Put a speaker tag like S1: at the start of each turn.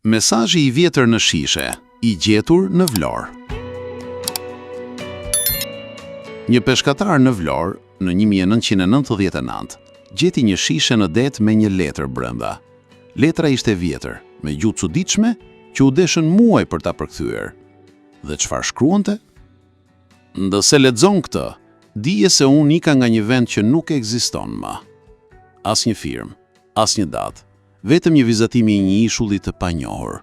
S1: Mesazhi I vjetër në shishe, I gjetur në Vlorë. Një peshkatar në Vlorë, në 1999, gjeti një shishe në det me një letër brenda. Letra ishte vjetër, me gjuhë çuditshme, që u deshën muaj për ta përkthyer. Dhe çfarë shkruante? Ndëse lexon këtë, dije se unë ika nga një vend që nuk ekziston më. As një firmë, as një datë, vetëm një vizatim I një ishulli të panjohur.